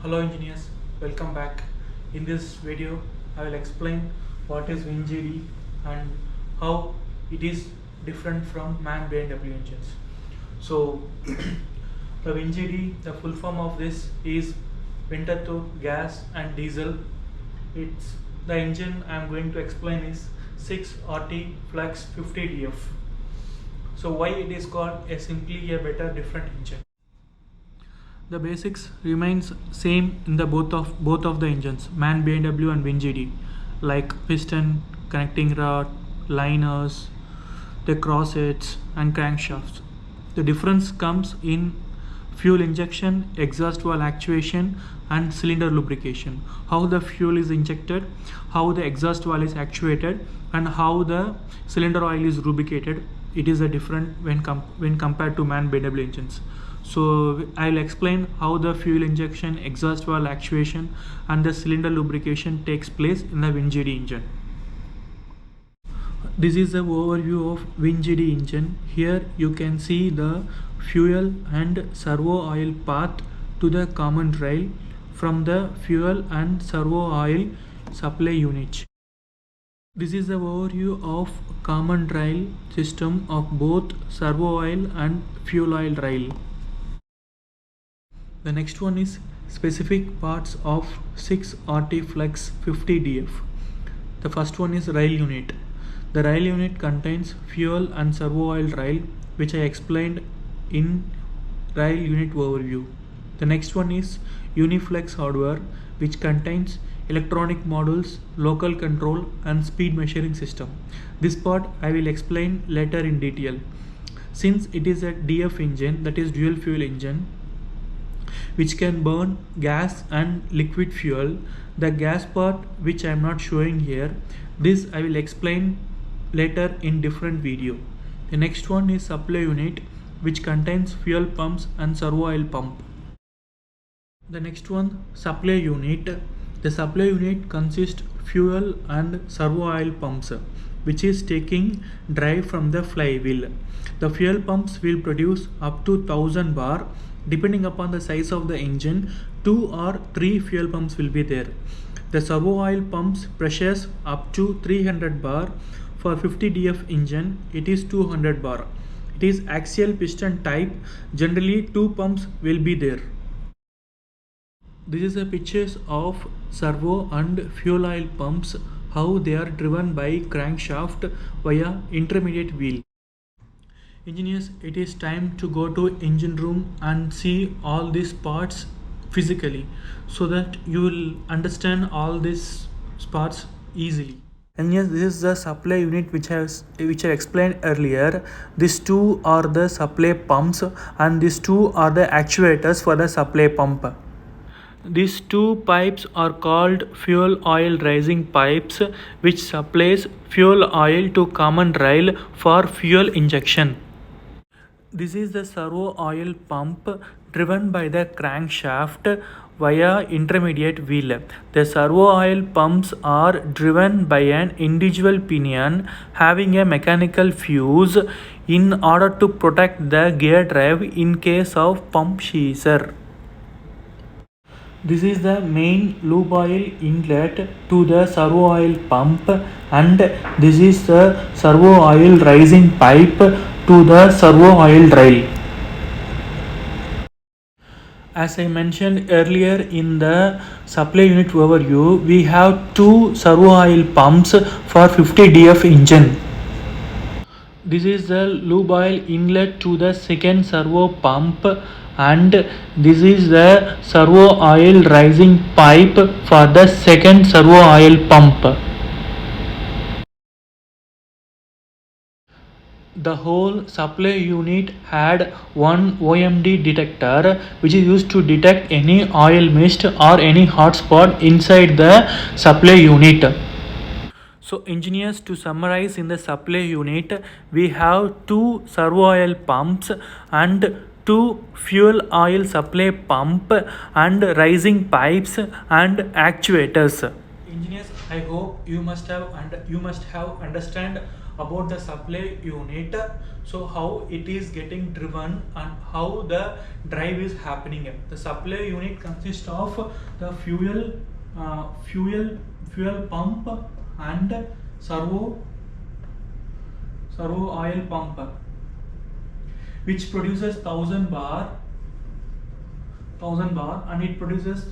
Hello engineers, welcome back. In this video, I will explain what is WinGD and how it is different from man BMW engines. So, the WinGD, the full form of this is Winterthur gas and diesel. It's the engine I am going to explain is 6RT Flex 50DF. So, why it is called simply a better different engine? The basics remains same in the both of the engines, MAN BMW and WinGD, like piston, connecting rod, liners, the crossheads and crankshafts. The difference comes in fuel injection, exhaust valve actuation and cylinder lubrication. How the fuel is injected, how the exhaust valve is actuated and how the cylinder oil is lubricated. It is a different when compared to MAN BMW engines. So I'll explain how the fuel injection, exhaust valve actuation and the cylinder lubrication takes place in the WinGD engine. This is the overview of WinGD engine. Here you can see the fuel and servo oil path to the common rail from the fuel and servo oil supply unit. This is the overview of common rail system of both servo oil and fuel oil rail. The next one is specific parts of 6RT Flex 50DF. The first one is rail unit. The rail unit contains fuel and servo oil rail, which I explained in rail unit overview. The next one is Uniflex hardware, which contains electronic modules, local control and speed measuring system. This part I will explain later in detail. Since it is a DF engine, that is dual fuel engine, which can burn gas and liquid fuel. The gas part, which I am not showing here, this I will explain later in different video. The next one is supply unit, which contains fuel pumps and servo oil pump. The next one, supply unit. The supply unit consists fuel and servo oil pumps, which is taking drive from the flywheel. The fuel pumps will produce up to 1000 bar. Depending upon the size of the engine, 2 or 3 fuel pumps will be there. The servo oil pumps pressures up to 300 bar. For 50DF engine, it is 200 bar. It is axial piston type. Generally 2 pumps will be there. This is a pictures of servo and fuel oil pumps, how they are driven by crankshaft via intermediate wheel. Engineers, it is time to go to engine room and see all these parts physically so that you will understand all these parts easily. And yes, this is the supply unit which I explained earlier. These two are the supply pumps and these two are the actuators for the supply pump. These two pipes are called fuel oil rising pipes, which supplies fuel oil to common rail for fuel injection. This is the servo oil pump driven by the crankshaft via intermediate wheel. The servo oil pumps are driven by an individual pinion having a mechanical fuse in order to protect the gear drive in case of pump seizure. This is the main lube oil inlet to the servo oil pump, and this is the servo oil rising pipe to the servo oil rail. As I mentioned earlier in the supply unit overview, we have two servo oil pumps for 50DF engine. This is the lube oil inlet to the second servo pump, and this is the servo oil rising pipe for the second servo oil pump. The whole supply unit had one OMD detector, which is used to detect any oil mist or any hot spot inside the supply unit. So engineers, to summarize, in the supply unit we have two servo oil pumps and two fuel oil supply pump and rising pipes and actuators. Engineers, I hope you must have understand about the supply unit, so how it is getting driven and how the drive is happening. The supply unit consists of the fuel pump and servo oil pump, which produces 1000 bar and it produces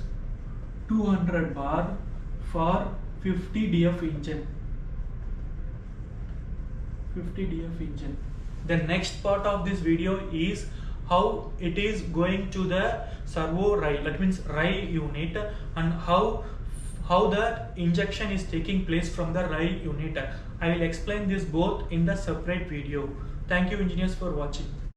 200 bar for 50 df engine. The next part of this video is how it is going to the servo rail, that means rail unit, and how the injection is taking place from the rail unit. I will explain this both in the separate video. Thank you engineers for watching.